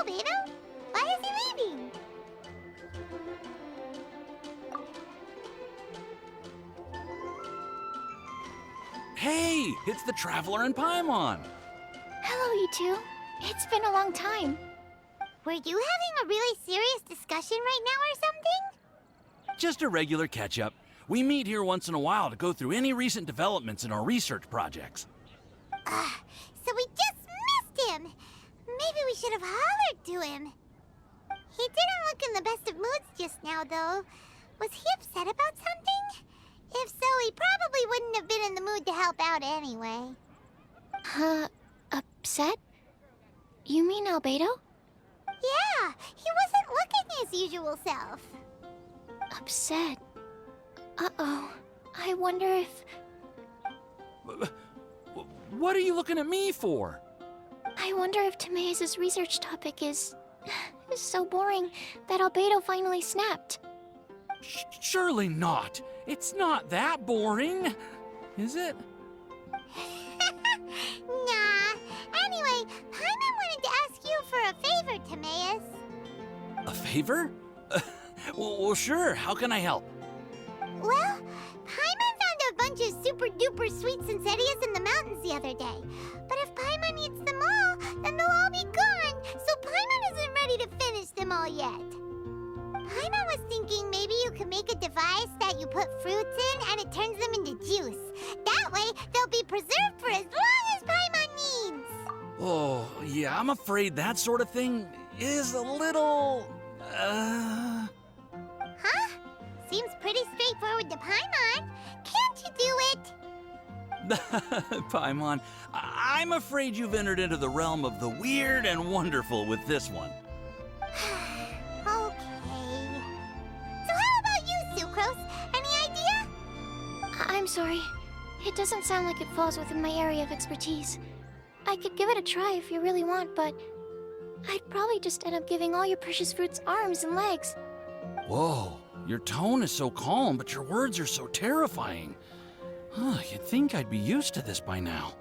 Albedo? Why is he leaving? Hey, it's the Traveler and Paimon. Hello, you two. It's been a long time. Were you having a really serious discussion right now or something? Just a regular catch-up. We meet here once in a while to go through any recent developments in our research projects. So we just missed him. Maybe we should have hollered to him. He didn't look in the best of moods just now, though. Was he upset about something? If so, he probably wouldn't have been in the mood to help out anyway. Upset? You mean Albedo? Yeah, he wasn't looking his usual self. Upset. Uh-oh. I wonder if... What are you looking at me for? I wonder if Timaeus' research topic is so boring that Albedo finally snapped. Surely not. It's not that boring, is it? Nah. Anyway, Paimon wanted to ask you for a favor, Timaeus. A favor? Well, sure. How can I help? Well, Paimon found a bunch of super-duper sweet Sincerias in the mountains the other day. But if Paimon eats them all, then they'll all be gone, so Paimon isn't ready to finish them all yet. Paimon was thinking maybe you could make a device that you put fruits in and it turns them into juice. That way, they'll be preserved for as long as Paimon needs. Oh, yeah, I'm afraid that sort of thing is a little... Huh? Seems pretty straightforward to Paimon. Can't you do it? Paimon, I'm afraid you've entered into the realm of the weird and wonderful with this one. Okay. So how about you, Sucrose? Any idea? I'm sorry. It doesn't sound like it falls within my area of expertise. I could give it a try if you really want, but I'd probably just end up giving all your precious fruits arms and legs. Whoa, your tone is so calm, but your words are so terrifying. You'd think I'd be used to this by now.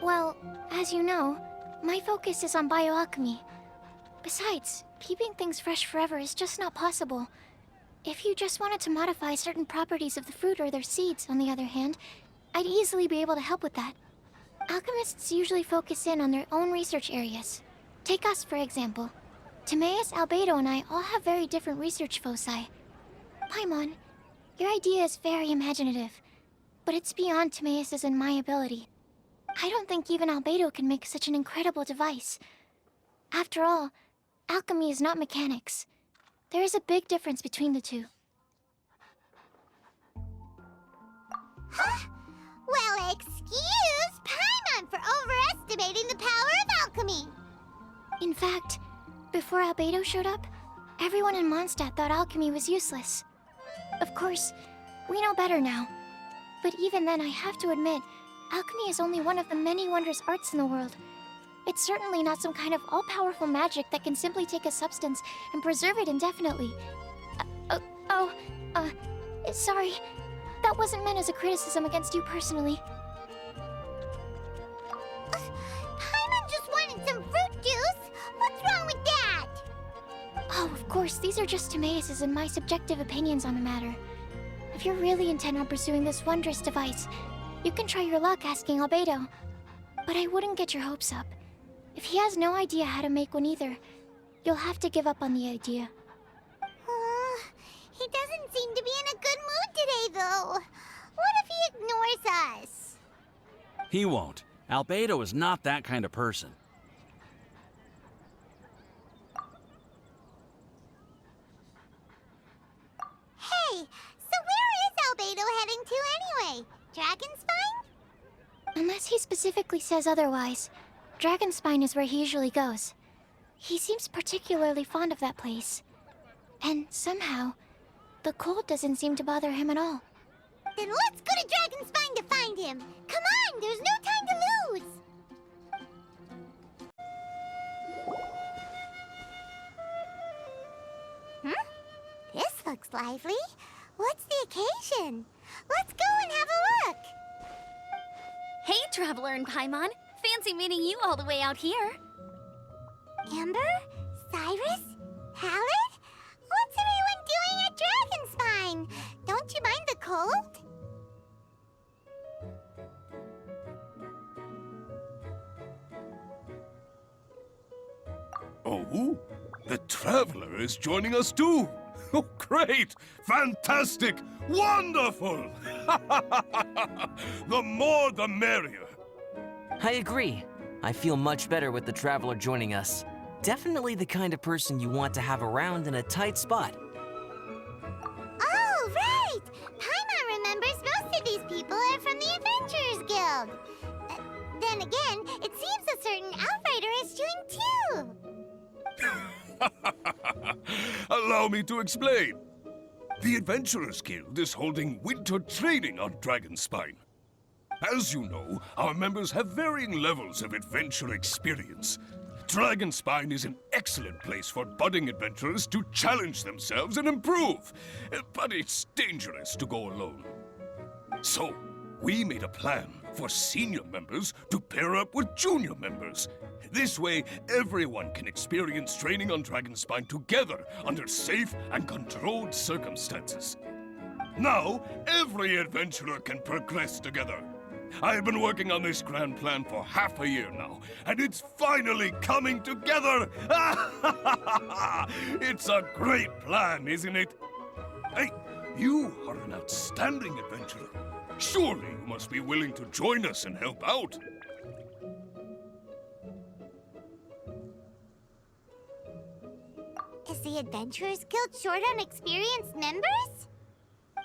Well, as you know, my focus is on bioalchemy. Besides, keeping things fresh forever is just not possible. If you just wanted to modify certain properties of the fruit or their seeds, on the other hand, I'd easily be able to help with that. Alchemists usually focus in on their own research areas. Take us, for example. Timaeus, Albedo, and I all have very different research foci. Paimon, your idea is very imaginative, but it's beyond Timaeus' and my ability. I don't think even Albedo can make such an incredible device. After all, alchemy is not mechanics. There is a big difference between the two. Huh? Well, excuse Paimon for overestimating the power of alchemy. In fact, before Albedo showed up, everyone in Mondstadt thought alchemy was useless. Of course, we know better now. But even then, I have to admit, alchemy is only one of the many wondrous arts in the world. It's certainly not some kind of all-powerful magic that can simply take a substance and preserve it indefinitely. Sorry. That wasn't meant as a criticism against you personally. Paimon just wanted some fruit juice. What's wrong with that? Oh, of course, these are just Timaeus' and my subjective opinions on the matter. If you're really intent on pursuing this wondrous device, you can try your luck asking Albedo. But I wouldn't get your hopes up. If he has no idea how to make one either, you'll have to give up on the idea. He doesn't seem to be in a good mood today, though. What if he ignores us? He won't. Albedo is not that kind of person. Hey, so where is Albedo heading to anyway? Dragonspine? Unless he specifically says otherwise, Dragonspine is where he usually goes. He seems particularly fond of that place. And somehow, the cold doesn't seem to bother him at all. Then let's go to Dragonspine to find him. Come on, there's no time to lose. This looks lively. What's the occasion? Let's go and have a look. Hey, Traveler and Paimon. Fancy meeting you all the way out here. Amber? Cyrus? Halid? What's everyone doing at Dragonspine? Don't you mind the cold? Oh, the Traveler is joining us too. Oh, great! Fantastic! Wonderful! The more the merrier. I agree. I feel much better with the Traveler joining us. Definitely the kind of person you want to have around in a tight spot. Oh, right! Paimon remembers most of these people are from the Adventurers Guild. Then again, it seems a certain Outrider is joined too. Allow me to explain. The Adventurers Guild is holding winter training on Dragonspine. As you know, our members have varying levels of adventure experience. Dragonspine is an excellent place for budding adventurers to challenge themselves and improve. But it's dangerous to go alone. So, we made a plan for senior members to pair up with junior members. This way, everyone can experience training on Dragonspine together under safe and controlled circumstances. Now, every adventurer can progress together. I've been working on this grand plan for half a year now, and it's finally coming together! It's a great plan, isn't it? Hey, you are an outstanding adventurer. Surely you must be willing to join us and help out. Is the Adventurers Guild short on experienced members?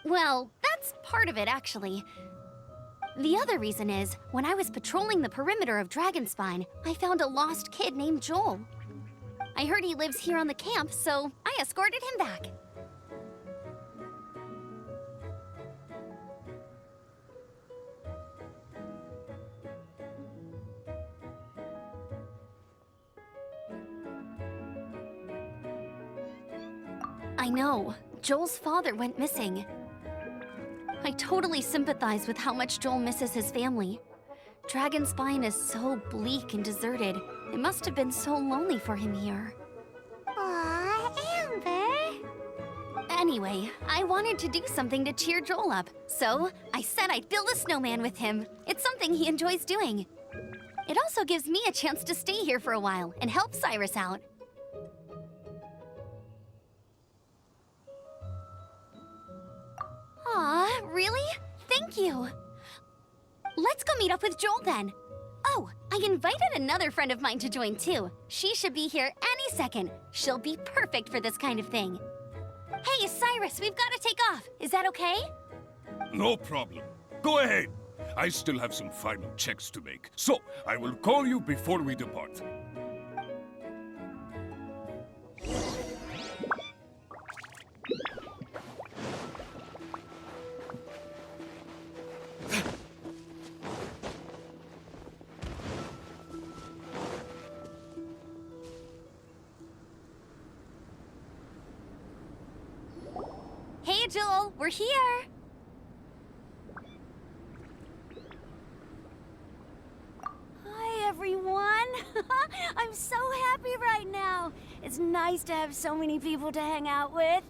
Well, that's part of it, actually. The other reason is, when I was patrolling the perimeter of Dragonspine, I found a lost kid named Joel. I heard he lives here on the camp, so I escorted him back. I know. Joel's father went missing. I totally sympathize with how much Joel misses his family. Dragonspine is so bleak and deserted. It must have been so lonely for him here. Aw, Amber. Anyway, I wanted to do something to cheer Joel up, so I said I'd build a snowman with him. It's something he enjoys doing. It also gives me a chance to stay here for a while and help Cyrus out. Aw, really? Thank you. Let's go meet up with Joel then. Oh, I invited another friend of mine to join too. She should be here any second. She'll be perfect for this kind of thing. Hey, Cyrus, we've got to take off. Is that okay? No problem. Go ahead. I still have some final checks to make, so I will call you before we depart. Hey, Joel, we're here. Hi, everyone. I'm so happy right now. It's nice to have so many people to hang out with.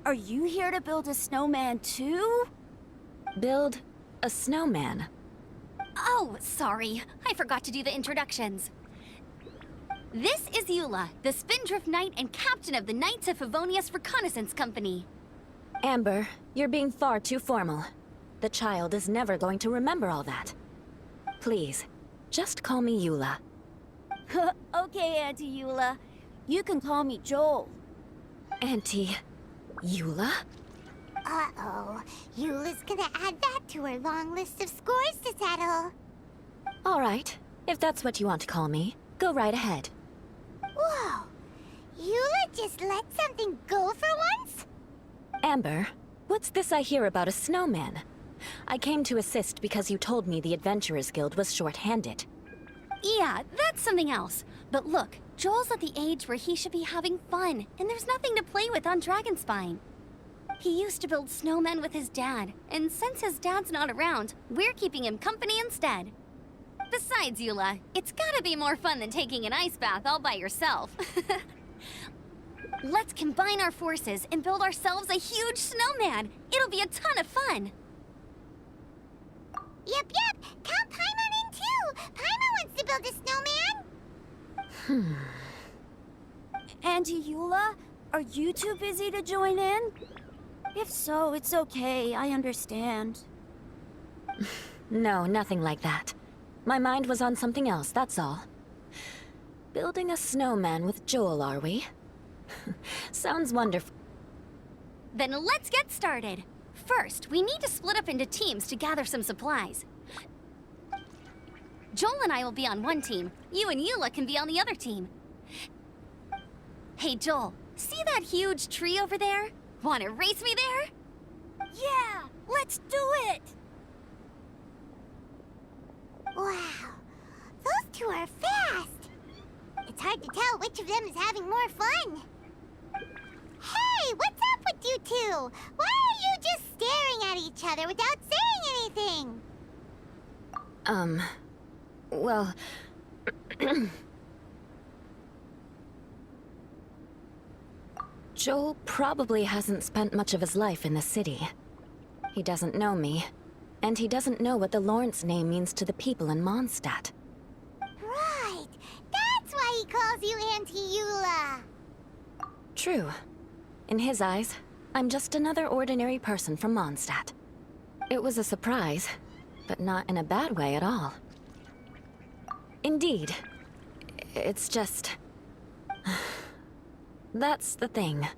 Are you here to build a snowman too? Build a snowman? Oh, sorry. I forgot to do the introductions. This is Eula, the Spindrift Knight and captain of the Knights of Favonius Reconnaissance Company. Amber, you're being far too formal. The child is never going to remember all that. Please, just call me Eula. Okay, Auntie Eula. You can call me Joel. Auntie Eula? Uh-oh. Eula's gonna add that to her long list of scores to settle. All right, if that's what you want to call me, go right ahead. Whoa! Eula just let something go for once? Amber, what's this I hear about a snowman? I came to assist because you told me the Adventurers Guild was short-handed. Yeah, that's something else. But look, Joel's at the age where he should be having fun, and there's nothing to play with on Dragonspine. He used to build snowmen with his dad, and since his dad's not around, we're keeping him company instead. Besides, Eula, it's gotta be more fun than taking an ice bath all by yourself. Let's combine our forces and build ourselves a huge snowman. It'll be a ton of fun. Yep. Count Paimon in too. Paimon wants to build a snowman. Auntie Eula, are you too busy to join in? If so, it's okay. I understand. No, nothing like that. My mind was on something else, that's all. Building a snowman with Joel, are we? Sounds wonderful. Then let's get started. First, we need to split up into teams to gather some supplies. Joel and I will be on one team. You and Eula can be on the other team. Hey, Joel, see that huge tree over there? Wanna race me there? Yeah, let's do it! Wow, those two are fast. It's hard to tell which of them is having more fun. Hey, what's up with you two? Why are you just staring at each other without saying anything? Well... Joel probably hasn't spent much of his life in the city. He doesn't know me, and he doesn't know what the Lawrence name means to the people in Mondstadt. Right, that's why he calls you Auntie Eula. True. In his eyes, I'm just another ordinary person from Mondstadt. It was a surprise, but not in a bad way at all. Indeed. It's just... That's the thing.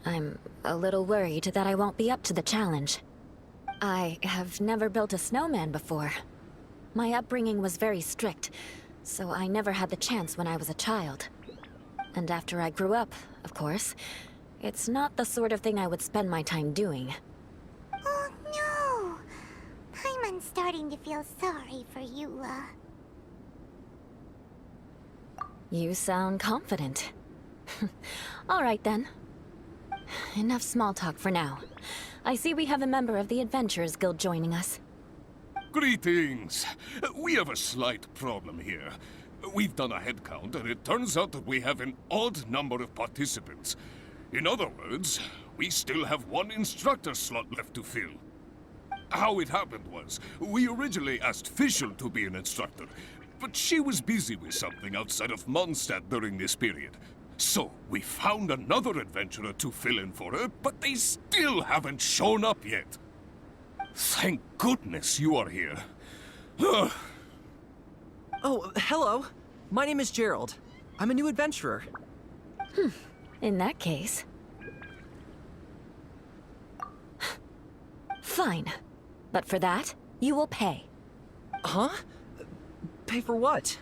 I'm a little worried that I won't be up to the challenge. I have never built a snowman before. My upbringing was very strict, so I never had the chance when I was a child. And after I grew up, of course, it's not the sort of thing I would spend my time doing. Oh no! Paimon's starting to feel sorry for Eula. You sound confident. All right then. Enough small talk for now. I see we have a member of the Adventurers Guild joining us. Greetings. We have a slight problem here. We've done a head count, and it turns out that we have an odd number of participants. In other words, we still have one instructor slot left to fill. How it happened was, we originally asked Fischl to be an instructor, but she was busy with something outside of Mondstadt during this period. So, we found another adventurer to fill in for her, but they still haven't shown up yet. Thank goodness you are here. Oh, hello. My name is Gerald. I'm a new adventurer. In that case... Fine. But for that, you will pay. Huh? Pay for what?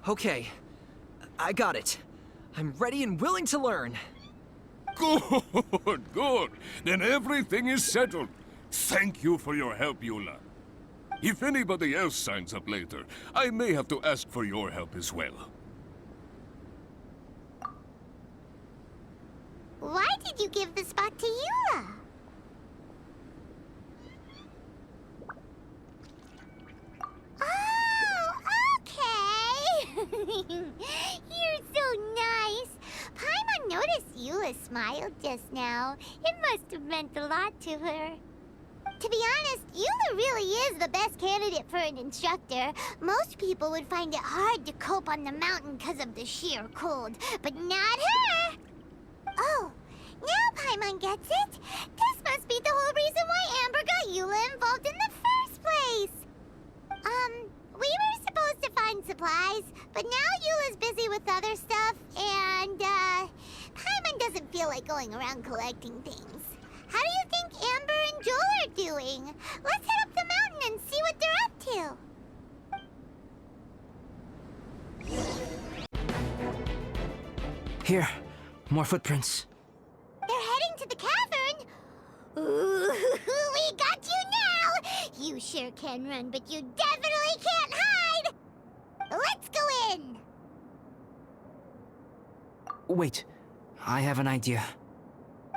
Okay. I got it. I'm ready and willing to learn. Good, good. Then everything is settled. Thank you for your help, Eula. If anybody else signs up later, I may have to ask for your help as well. Why did you give the spot to Eula? Oh, okay. You're so nice. Paimon noticed Eula smiled just now. It must have meant a lot to her. To be honest, Eula really is the best candidate for an instructor. Most people would find it hard to cope on the mountain because of the sheer cold, but not her! Oh, now Paimon gets it. This must be the whole reason why Amber got Eula involved in the first place. We were supposed to find supplies, but now Eula's busy with other stuff, and, Paimon doesn't feel like going around collecting things. How do you think Amber and Joel are doing? Let's head up the mountain and see what they're up to. Here, more footprints. They're heading to the cavern. Ooh, we got you now! You sure can run, but you definitely can't hide! Let's go in! Wait, I have an idea.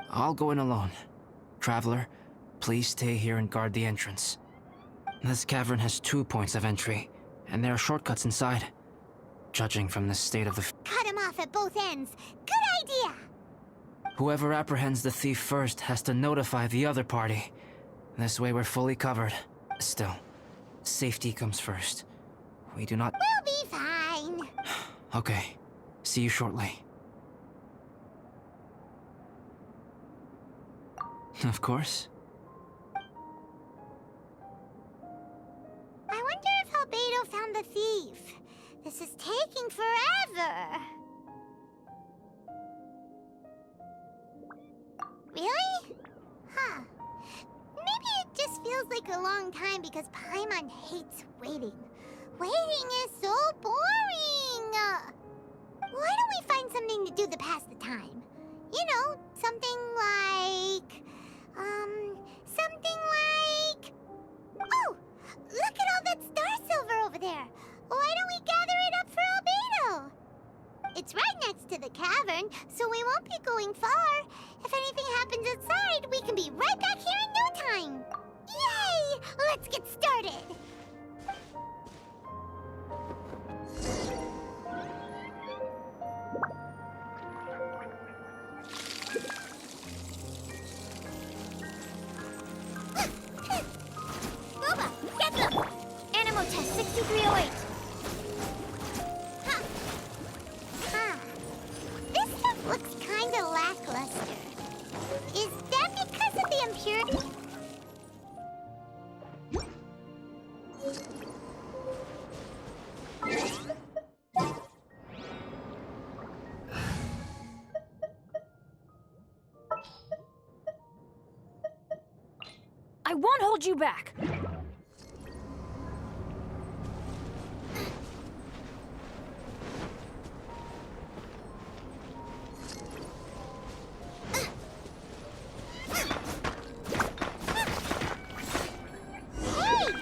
I'll go in alone. Traveler, please stay here and guard the entrance. This cavern has 2 points of entry, and there are shortcuts inside. Judging from the state of the Cut him off at both ends. Good idea! whoever apprehends the thief first has to notify the other party. This way we're fully covered. Still, safety comes first. We do not... We'll be fine. Okay. See you shortly. Of course. I wonder if Albedo found the thief. This is taking forever. Really? Huh. Maybe it just feels like a long time because Paimon hates waiting. Waiting is so boring! Why don't we find something to do to pass the time? You know, something like... Oh! Look at all that star silver over there! Why don't we gather it up for Albedo? It's right next to the cavern, so we won't be going far. If anything happens outside, we can be right back here in no time. Yay! Let's get started! Boba, get them! Animo test 6308. Huh. This stuff looks kinda lackluster. Is that because of the impurity? I won't hold you back. Hey,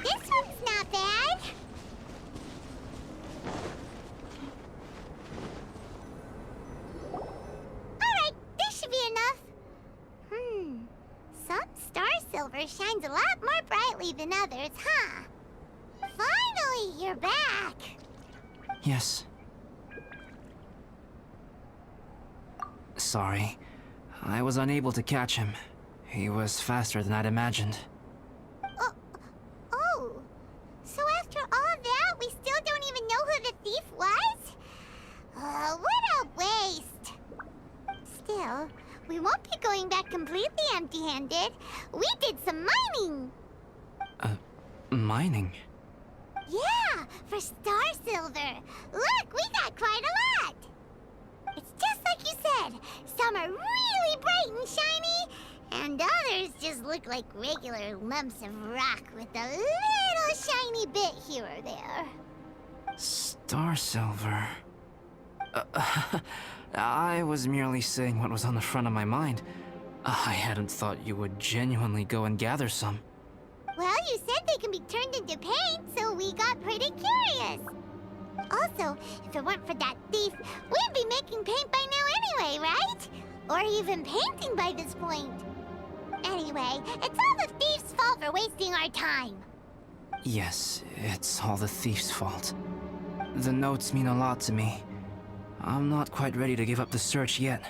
this one's not bad. Alright, this should be enough. Some star silver shines a lot more brightly than others, huh? Finally, you're back. Yes. Sorry. I was unable to catch him. He was faster than I'd imagined. Oh, so after all that, we still don't even know who the thief was? What a waste. Still, we won't be going back completely empty-handed. We did some mining. Mining? Yeah, for star silver. Look, we got quite a lot. It's just like you said. Some are really bright and shiny, and others just look like regular lumps of rock with a little shiny bit here or there. Star silver. I was merely saying what was on the front of my mind. I hadn't thought you would genuinely go and gather some. Well, you said they can be turned into paint, so we got pretty curious. Also, if it weren't for that thief, we'd be making paint by now anyway, right? Or even painting by this point. Anyway, it's all the thief's fault for wasting our time. Yes, it's all the thief's fault. The notes mean a lot to me. I'm not quite ready to give up the search yet.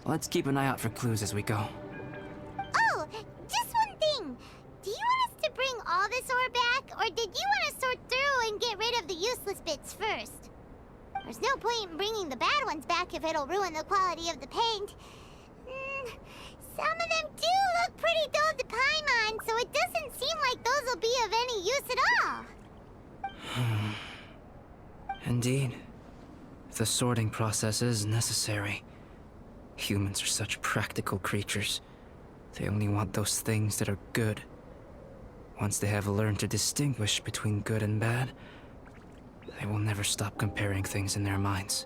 Let's keep an eye out for clues as we go. Oh, just one thing. Do you want us to bring all this ore back, or did you want to sort through and get rid of the useless bits first? There's no point in bringing the bad ones back if it'll ruin the quality of the paint. Some of them do look pretty dull to Paimon, so it doesn't seem like those will be of any use at all. Indeed. The sorting process is necessary. Humans are such practical creatures. They only want those things that are good. Once they have learned to distinguish between good and bad, they will never stop comparing things in their minds.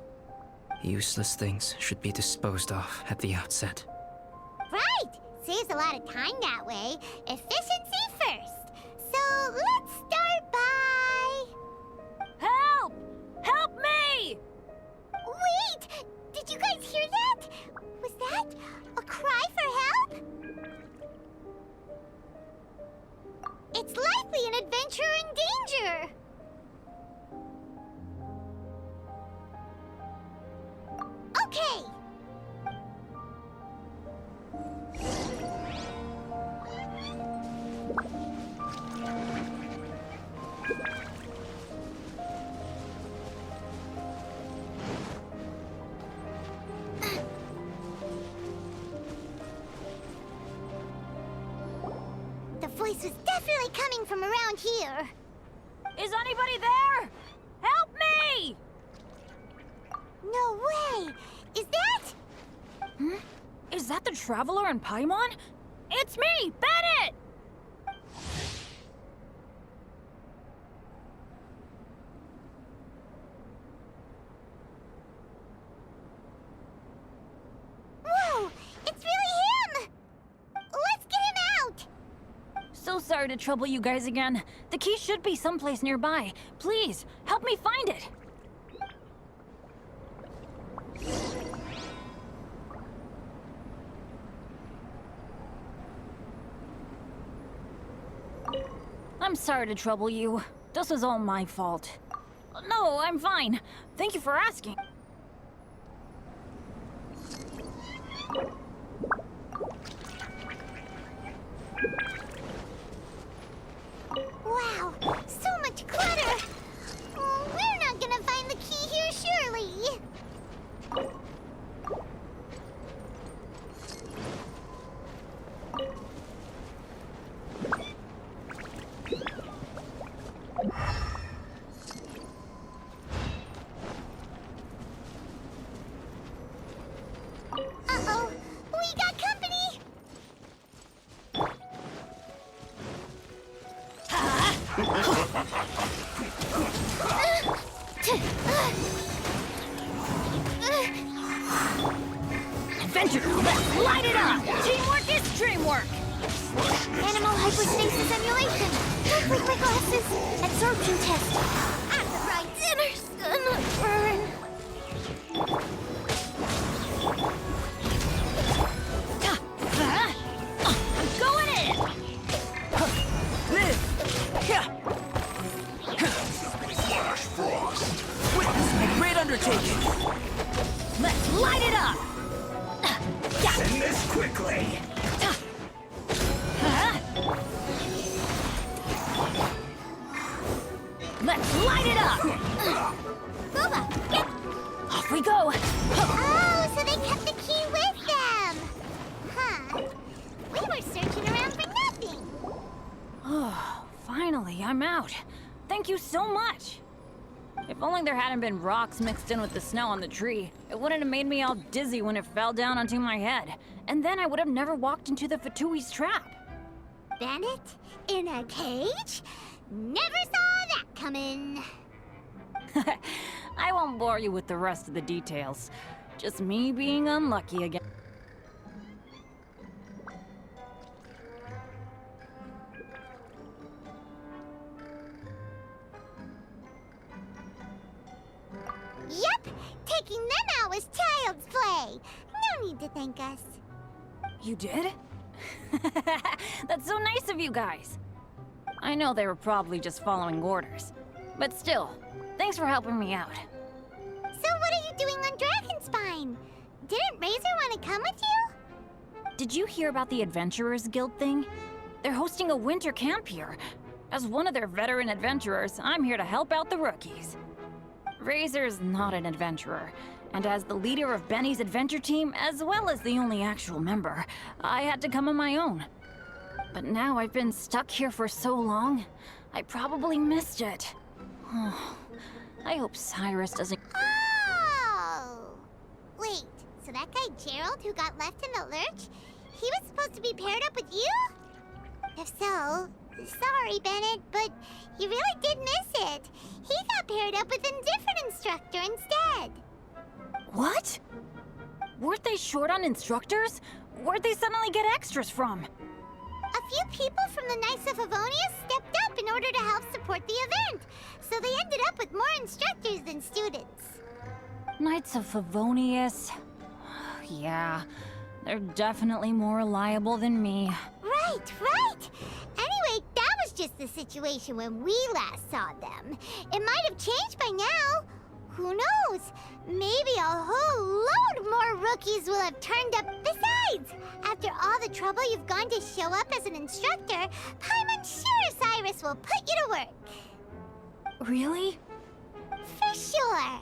Useless things should be disposed of at the outset. Right! Saves a lot of time that way. Efficiency first. So let's start by... Help! Help me! Wait! Did you guys hear that? Was that a cry for help? It's likely likely an adventurer in danger. Okay. The voice was definitely coming from around here. Is anybody there? Help me! No way! Is that? Is that the Traveler in Paimon? It's me, Bennett! Whoa! It's really him! Let's get him out! So sorry to trouble you guys again. The key should be someplace nearby. Please, help me find it. I'm sorry to trouble you. This is all my fault. No, I'm fine. Thank you for asking. Wow, so much clutter! Oh, we're not gonna find the key here, surely! Uh-oh, we got company! Adventure, let's light it up! Teamwork is dreamwork! Animal hyperstasis emulation. Don't break my glasses. Absorption test. I'm the right Dinner's gonna burn. I'm going in! Flash Frost! Witness my great undertaking! Let's light it up! Send this quickly! Let's light it up! Booba, get... Off we go! Oh, so they kept the key with them! Huh. We were searching around for nothing! Oh, finally, I'm out. Thank you so much. If only there hadn't been rocks mixed in with the snow on the tree, it wouldn't have made me all dizzy when it fell down onto my head. And then I would have never walked into the Fatui's trap. Bandit? In a cage? Never saw that coming! I won't bore you with the rest of the details. Just me being unlucky again. Yep! Taking them out was child's play! No need to thank us. You did? That's so nice of you guys. I know they were probably just following orders. But still, thanks for helping me out. So what are you doing on Dragonspine? Didn't Razor want to come with you? Did you hear about the Adventurers Guild thing? They're hosting a winter camp here. As one of their veteran adventurers, I'm here to help out the rookies. Razor's not an adventurer, and as the leader of Benny's adventure team, as well as the only actual member, I had to come on my own. But now I've been stuck here for so long, I probably missed it. I hope Cyrus doesn't... Oh! Wait, so that guy Gerald who got left in the lurch, he was supposed to be paired up with you? If so, sorry, Bennett, but you really did miss it. He got paired up with a different instructor instead. What? Weren't they short on instructors? Where'd they suddenly get extras from? A few people from the Knights of Avonia stepped up in order to help support the event, so they ended up with more instructors than students. Knights of Favonius. Yeah, they're definitely more reliable than me. Right, right! Anyway, that was just the situation when we last saw them. It might have changed by now. Who knows? Maybe a whole load more rookies will have turned up. Besides, after all the trouble you've gone to show up as an instructor, Paimon's sure Cyrus will put you to work. Really? For sure.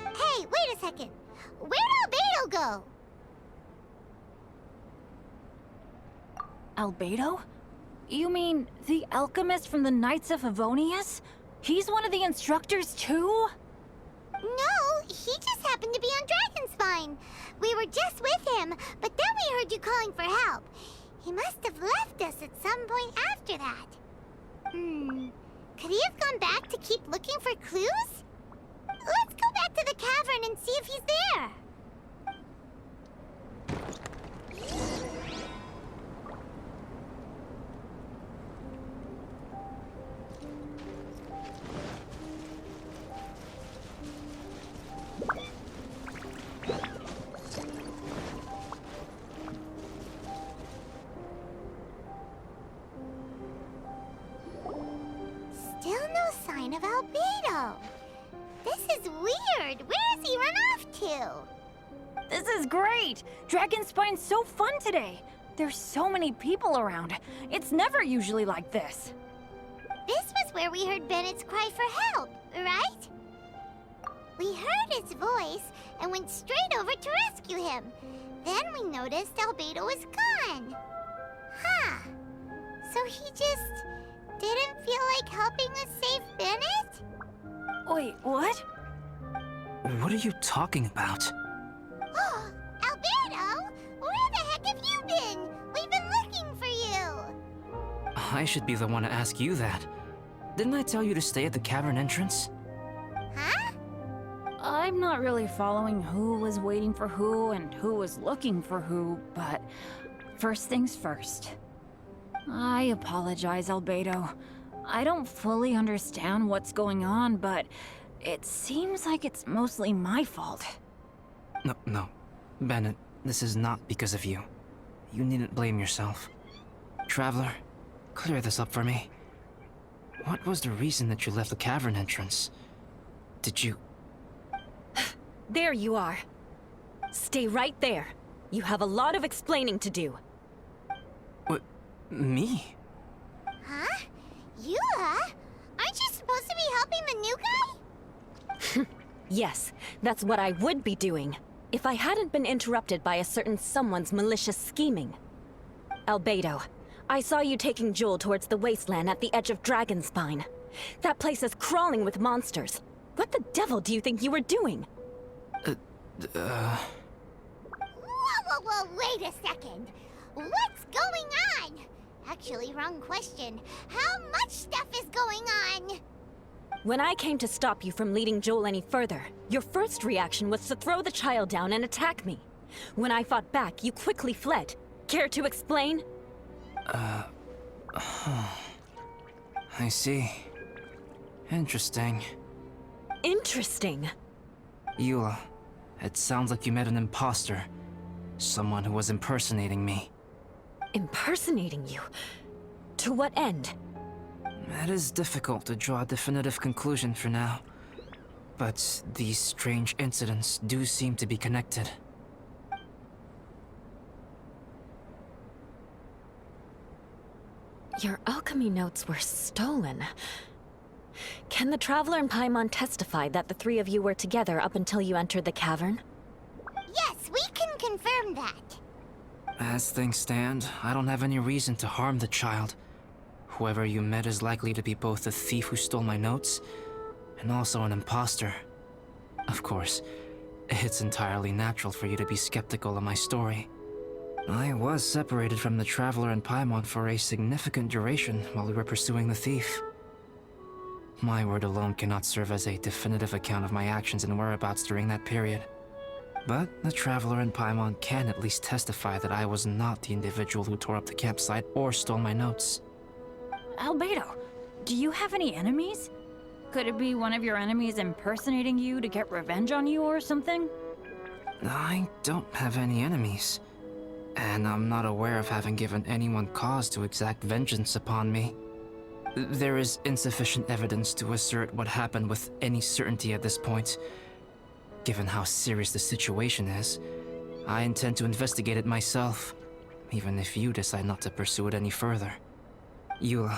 Hey, wait a second. Where'd Albedo go? Albedo? You mean the alchemist from the Knights of Favonius? He's one of the instructors too? No, he just happened to be on Dragonspine. We were just with him, but then we heard you calling for help. He must have left us at some point after that. Could he have gone back to keep looking for clues? Let's go back to the cavern and see if he's there. Still no sign of Albedo. This is weird. Where has he run off to? This is great! Dragonspine's so fun today! There's so many people around. It's never usually like this. This was where we heard Bennett's cry for help, right? We heard his voice and went straight over to rescue him. Then we noticed Albedo was gone. Huh. So he just didn't feel like helping us save Bennett? Wait, what? What are you talking about? Albedo! Where the heck have you been? We've been looking for you! I should be the one to ask you that. Didn't I tell you to stay at the cavern entrance? Huh? I'm not really following who was waiting for who and who was looking for who, but first things first. I apologize, Albedo. I don't fully understand what's going on, but it seems like it's mostly my fault. No. Bennett, this is not because of you. You needn't blame yourself. Traveler, clear this up for me. What was the reason that you left the cavern entrance? Did you... There you are. Stay right there. You have a lot of explaining to do. What? Me? Huh? Eula? Aren't you supposed to be helping the new guy? Yes, that's what I would be doing, if I hadn't been interrupted by a certain someone's malicious scheming. Albedo, I saw you taking Joel towards the wasteland at the edge of Dragonspine. That place is crawling with monsters. What the devil do you think you were doing? Whoa, wait a second. What's going on? Actually, wrong question. How much stuff is going on? When I came to stop you from leading Joel any further, your first reaction was to throw the child down and attack me. When I fought back, you quickly fled. Care to explain? I see. Interesting. Interesting. Eula, it sounds like you met an imposter. Someone who was impersonating me. Impersonating you? To what end? It is difficult to draw a definitive conclusion for now. But these strange incidents do seem to be connected. Your alchemy notes were stolen. Can the Traveler and Paimon testify that the three of you were together up until you entered the cavern? Yes, we can confirm that. As things stand, I don't have any reason to harm the child. Whoever you met is likely to be both the thief who stole my notes, and also an imposter. Of course, it's entirely natural for you to be skeptical of my story. I was separated from the Traveler and Paimon for a significant duration while we were pursuing the thief. My word alone cannot serve as a definitive account of my actions and whereabouts during that period. But the Traveler and Paimon can at least testify that I was not the individual who tore up the campsite or stole my notes. Albedo, do you have any enemies? Could it be one of your enemies impersonating you to get revenge on you or something? I don't have any enemies. And I'm not aware of having given anyone cause to exact vengeance upon me. There is insufficient evidence to assert what happened with any certainty at this point. Given how serious the situation is, I intend to investigate it myself, even if you decide not to pursue it any further. Eula,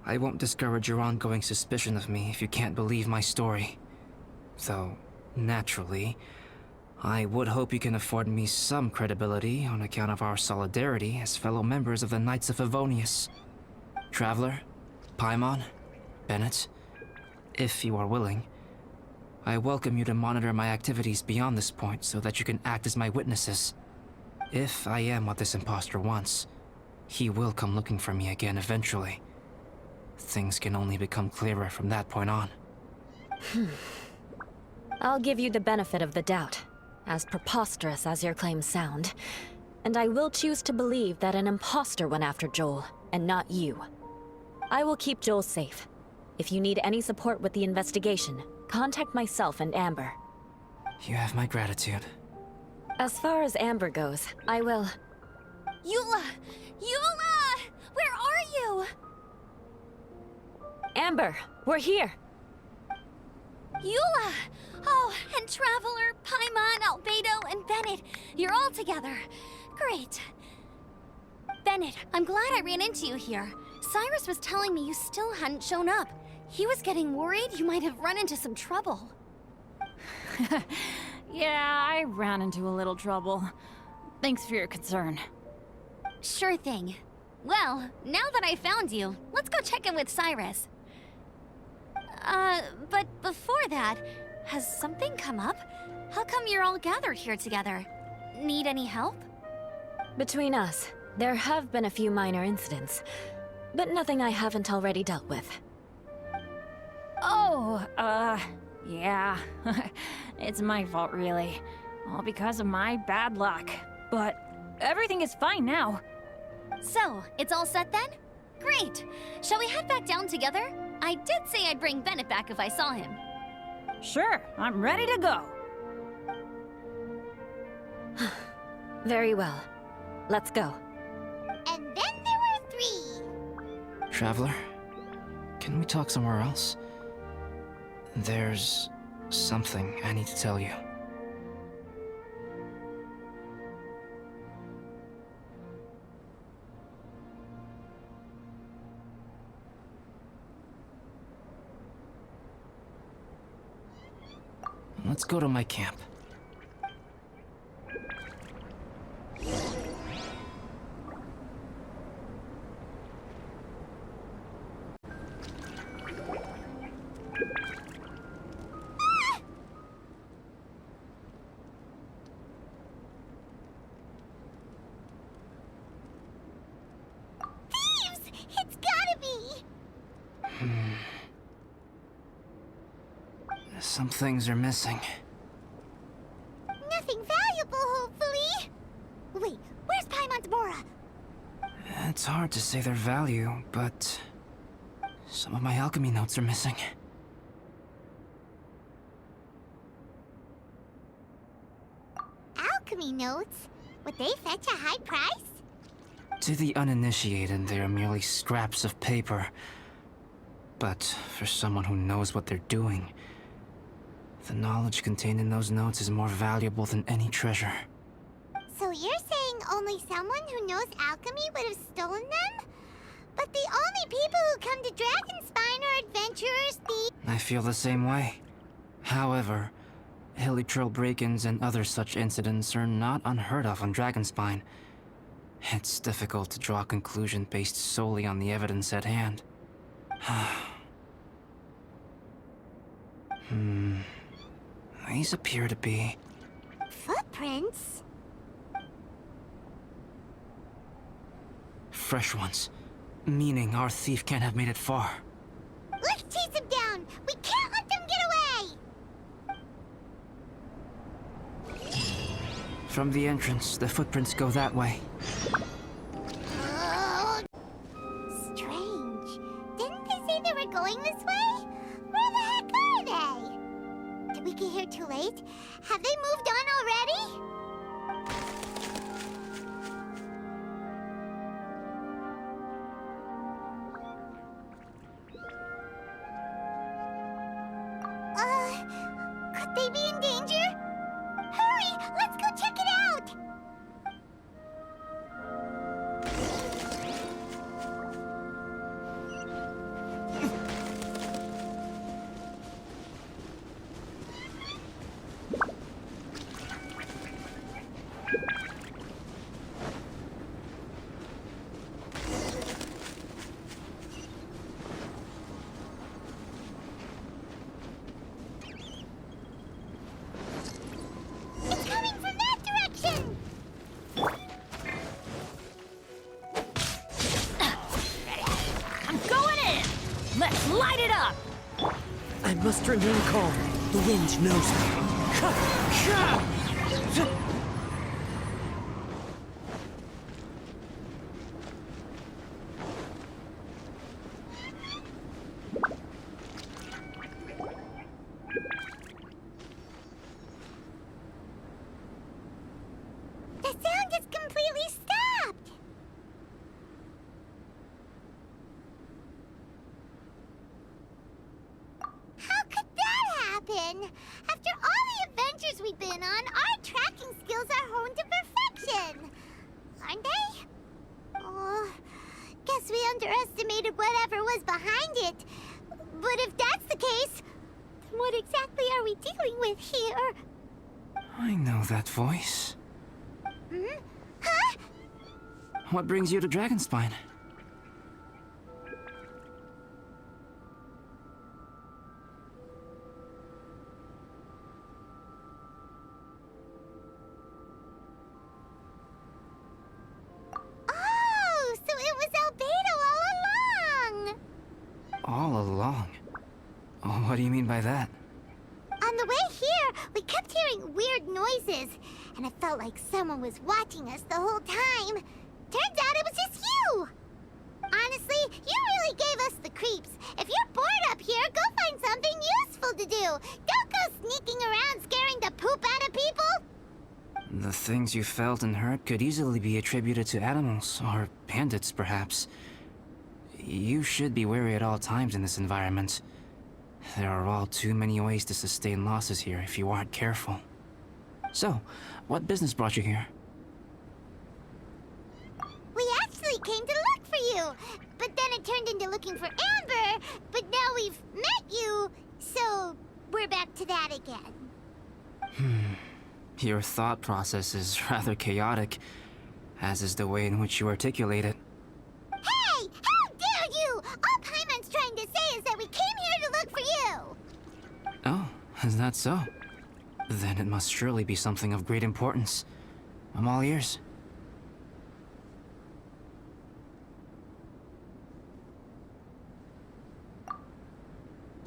I won't discourage your ongoing suspicion of me if you can't believe my story. Though, naturally, I would hope you can afford me some credibility on account of our solidarity as fellow members of the Knights of Favonius. Traveler, Paimon, Bennett, if you are willing, I welcome you to monitor my activities beyond this point so that you can act as my witnesses. If I am what this imposter wants, he will come looking for me again eventually. Things can only become clearer from that point on. I'll give you the benefit of the doubt, as preposterous as your claims sound. And I will choose to believe that an imposter went after Joel, and not you. I will keep Joel safe. If you need any support with the investigation, contact myself and Amber. You have my gratitude. As far as Amber goes, I will... Eula! Eula! Where are you? Amber, we're here! Eula! Oh, and Traveler, Paimon, Albedo, and Bennett. You're all together. Great. Bennett, I'm glad I ran into you here. Cyrus was telling me you still hadn't shown up. He was getting worried you might have run into some trouble. Yeah, I ran into a little trouble. Thanks for your concern. Sure thing. Well, now that I found you, let's go check in with Cyrus. But before that, has something come up? How come you're all gathered here together? Need any help? Between us, there have been a few minor incidents, but nothing I haven't already dealt with. Oh, yeah. It's my fault, really. All because of my bad luck. But everything is fine now. So, it's all set then? Great! Shall we head back down together? I did say I'd bring Bennett back if I saw him. Sure, I'm ready to go. Very well. Let's go. And then there were 3. Traveler, can we talk somewhere else? There's something I need to tell you. Let's go to my camp. Thieves! It's gotta be! Some things are missing. Nothing valuable, hopefully. Wait, where's Paimon's Bora? It's hard to say their value, but some of my alchemy notes are missing. Alchemy notes? Would they fetch a high price? To the uninitiated, they are merely scraps of paper. But for someone who knows what they're doing, the knowledge contained in those notes is more valuable than any treasure. So you're saying only someone who knows alchemy would have stolen them? But the only people who come to Dragonspine are adventurers, thieves... I feel the same way. However, Hilly-Trail break-ins and other such incidents are not unheard of on Dragonspine. It's difficult to draw a conclusion based solely on the evidence at hand. These appear to be... Footprints? fresh ones. Meaning our thief can't have made it far. Let's chase him down! We can't let them get away! From the entrance, the footprints go that way. Strange. Didn't they say they were going this way? Where the heck are they? Did we get here too late? Have they moved on already? they be in danger? Hurry! Let's go check it out! It's coming from that direction! I'm going in! Let's light it up! I must remain calm. The wind knows me. The sound just completely stopped! How could that happen? After all the adventures we've been on, our tracking skills are honed to perfection! Aren't they? Oh, guess we underestimated whatever was behind it. But if that's the case, then what exactly are we dealing with here? I know that voice. Hmm? Huh? What brings you to Dragonspine? Oh, so it was Albedo all along! All along? Oh, what do you mean by that? On the way here, we kept hearing weird noises, and it felt like someone was watching us the whole time. Turns out it was just you! Honestly, you really gave us the creeps. If you're bored up here, go find something useful to do. Don't go sneaking around scaring the poop out of people. The things you felt and heard could easily be attributed to animals, or bandits, perhaps. You should be wary at all times in this environment. There are all too many ways to sustain losses here if you aren't careful. So, what business brought you here? We actually came to look for you, but then it turned into looking for Amber, but now we've met you, so we're back to that again. Your thought process is rather chaotic, as is the way in which you articulate it. Hey! How dare you! All Paimon's trying to say is that we came here to look for you! Oh, is that so? Then it must surely be something of great importance. I'm all ears.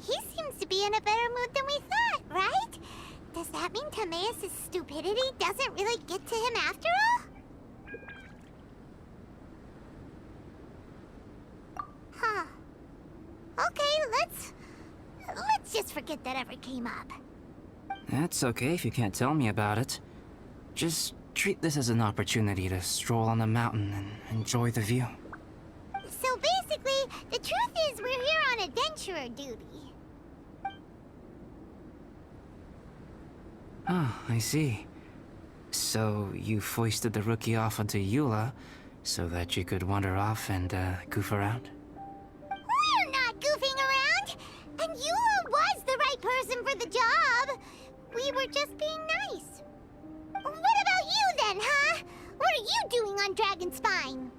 He seems to be in a better mood than we thought, right? Does that mean Timaeus' stupidity doesn't really get to him after all? Huh. Okay, let's just forget that ever came up. That's okay if you can't tell me about it. Just treat this as an opportunity to stroll on the mountain and enjoy the view. So basically, the truth is we're here on adventurer duty. Ah, I see. So you foisted the rookie off onto Eula so that you could wander off and goof around? We're not goofing around! And Eula was the right person for the job! We were just being nice. What about you then, huh? What are you doing on Dragonspine?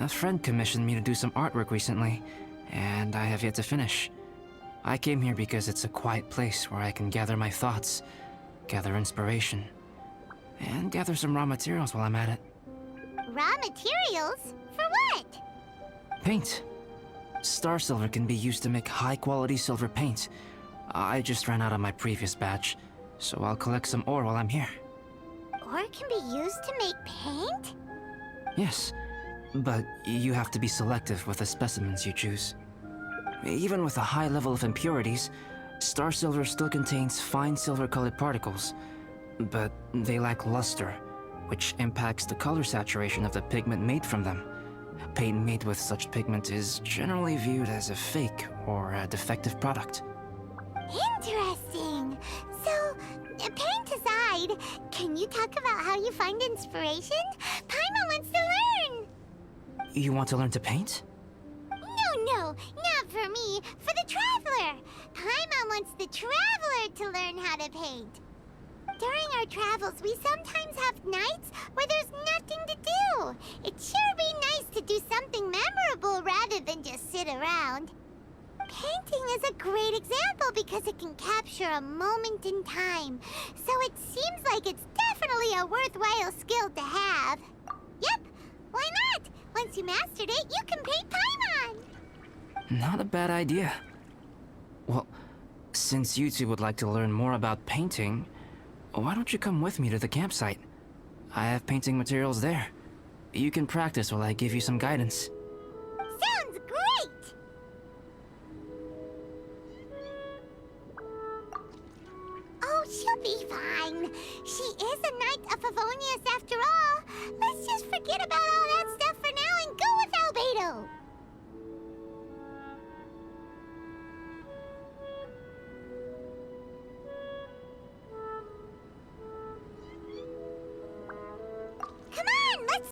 A friend commissioned me to do some artwork recently, and I have yet to finish. I came here because it's a quiet place where I can gather my thoughts, gather inspiration, and gather some raw materials while I'm at it. Raw materials? For what? Paint. Star silver can be used to make high-quality silver paint. I just ran out of my previous batch, so I'll collect some ore while I'm here. Ore can be used to make paint? Yes, but you have to be selective with the specimens you choose. Even with a high level of impurities, star silver still contains fine silver-colored particles, but they lack luster, which impacts the color saturation of the pigment made from them. Paint made with such pigment is generally viewed as a fake or a defective product. Interesting. So aside, can you talk about how you find inspiration? Paimon wants to learn! You want to learn to paint? No, not for me. For the Traveler. Paimon wants the Traveler to learn how to paint. During our travels, we sometimes have nights where there's nothing to do. It'd sure be nice to do something memorable rather than just sit around. Painting is a great example because it can capture a moment in time. So it seems like it's definitely a worthwhile skill to have. Yep, why not? Once you mastered it, you can paint Paimon. Not a bad idea. Well, since you two would like to learn more about painting, why don't you come with me to the campsite? I have painting materials there. You can practice while I give you some guidance. Sounds great! Oh, she'll be fine. She is a Knight of Favonius after all. Let's just forget about all that stuff for now and go with Albedo. Come on, let's...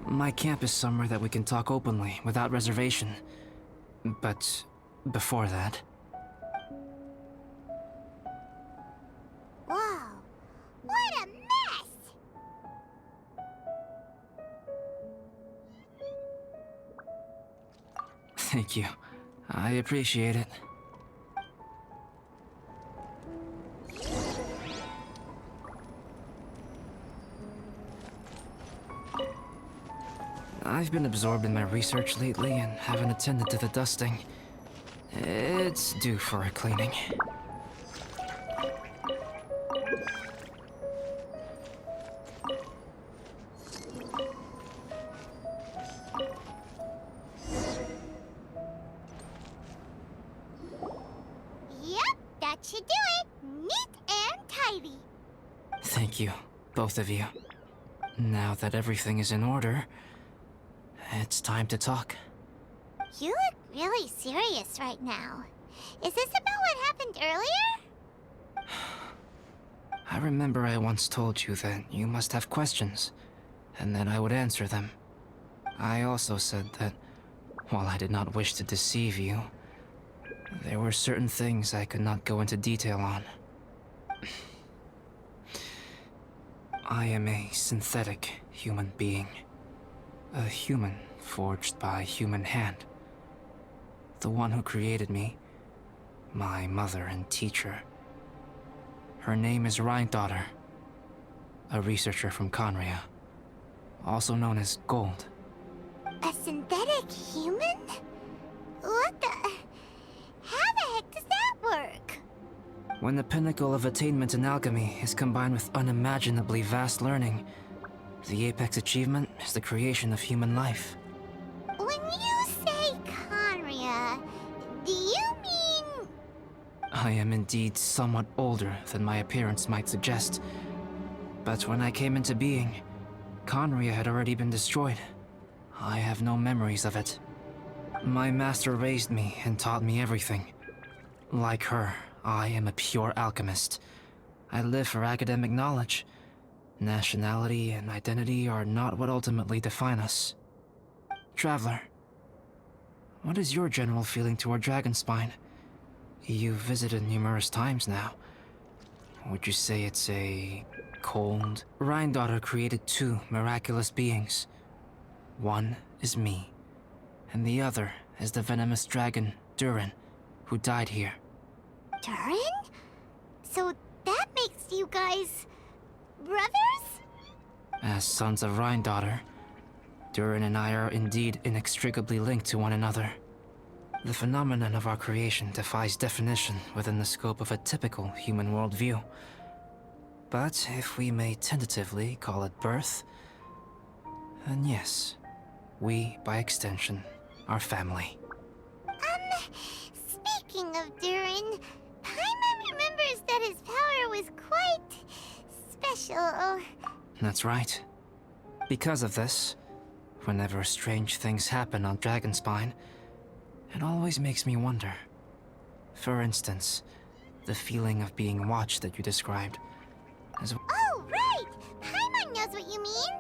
My camp is somewhere that we can talk openly, without reservation. But before that... Whoa, what a mess! Thank you. I appreciate it. I've been absorbed in my research lately and haven't attended to the dusting. It's due for a cleaning. Yep, that should do it. Neat and tidy. Thank you, both of you. Now that everything is in order, it's time to talk. You look really serious right now. Is this about what happened earlier? I remember I once told you that you must have questions, and that I would answer them. I also said that, while I did not wish to deceive you, there were certain things I could not go into detail on. I am a synthetic human being. A human forged by human hand. The one who created me, my mother and teacher. Her name is Rhine-daughter, a researcher from Conria, also known as Gold. A synthetic human? What the... How the heck does that work? When the pinnacle of attainment in alchemy is combined with unimaginably vast learning, the apex achievement is the creation of human life. When you say Conria, do you mean... I am indeed somewhat older than my appearance might suggest. But when I came into being, Conria had already been destroyed. I have no memories of it. My master raised me and taught me everything. Like her, I am a pure alchemist. I live for academic knowledge. Nationality and identity are not what ultimately define us. Traveler, what is your general feeling toward Dragonspine? You've visited numerous times now. Would you say it's a cold? Rhine-daughter created two miraculous beings. One is me, and the other is the venomous dragon, Durin, who died here. Durin? So that makes you guys... brothers? As sons of Rhine-daughter, Durin and I are indeed inextricably linked to one another. The phenomenon of our creation defies definition within the scope of a typical human worldview. But if we may tentatively call it birth, then yes, we, by extension, are family. Speaking of Durin, Paimon remembers that his power was quite... special. That's right. Because of this, whenever strange things happen on Dragonspine, it always makes me wonder. For instance, The feeling of being watched that you described. Oh, right! Paimon knows what you mean!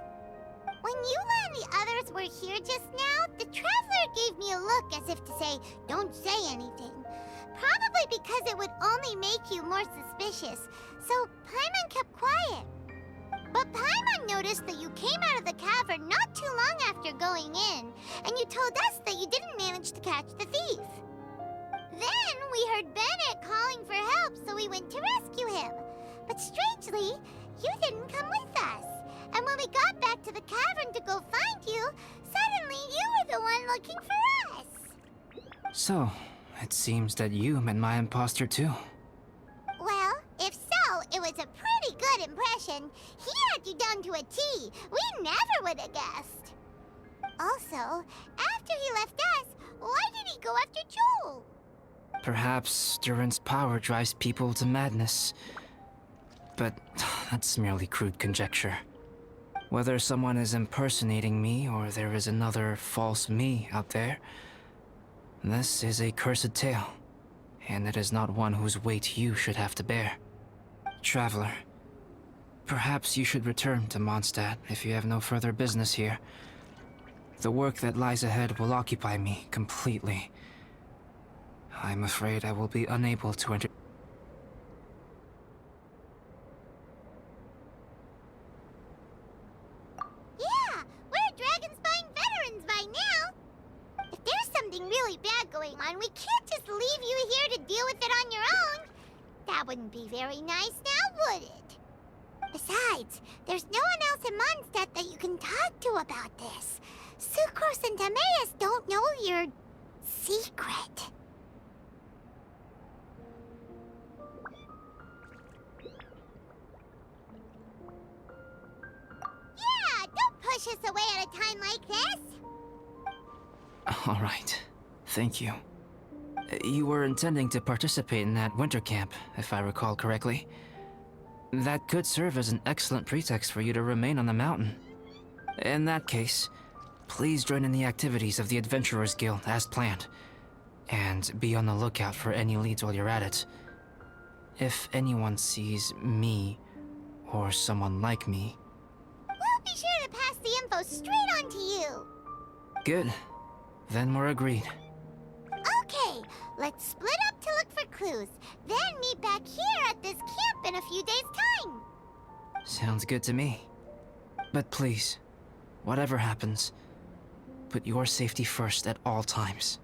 When Eula and the others were here just now, the Traveler gave me a look as if to say, don't say anything. Probably because it would only make you more suspicious, so Paimon kept quiet. But Paimon noticed that you came out of the cavern not too long after going in, and you told us that you didn't manage to catch the thief. Then we heard Bennett calling for help, so we went to rescue him. But strangely, you didn't come with us. And when we got back to the cavern to go find you, suddenly you were the one looking for us. So, it seems that you met my imposter too. Well, if so, it was a pretty good impression. He had you down to a T. We never would have guessed. Also, after he left us, why did he go after Joel? Perhaps Duran's power drives people to madness. But that's merely crude conjecture. Whether someone is impersonating me or there is another false me out there, this is a cursed tale, and it is not one whose weight you should have to bear. Traveler, perhaps you should return to Mondstadt if you have no further business here. The work that lies ahead will occupy me completely. I'm afraid I will be unable to enter. Yeah, we're Dragonspine veterans by now. If there's something really bad going on, we can't just leave you here to deal with it on your own. That wouldn't be very nice now, would it? Besides, there's no one else in Mondstadt that you can talk to about this. Sucrose and Timaeus don't know your secret. Yeah, don't push us away at a time like this. All right. Thank you. You were intending to participate in that winter camp, if I recall correctly. That could serve as an excellent pretext for you to remain on the mountain. In that case, please join in the activities of the Adventurers Guild as planned, and be on the lookout for any leads while you're at it. If anyone sees me, or someone like me... We'll be sure to pass the info straight on to you. Good. Then we're agreed. Okay, let's split up to look for clues, then meet back here at this camp in a few days' time. Sounds good to me. But please, whatever happens, put your safety first at all times.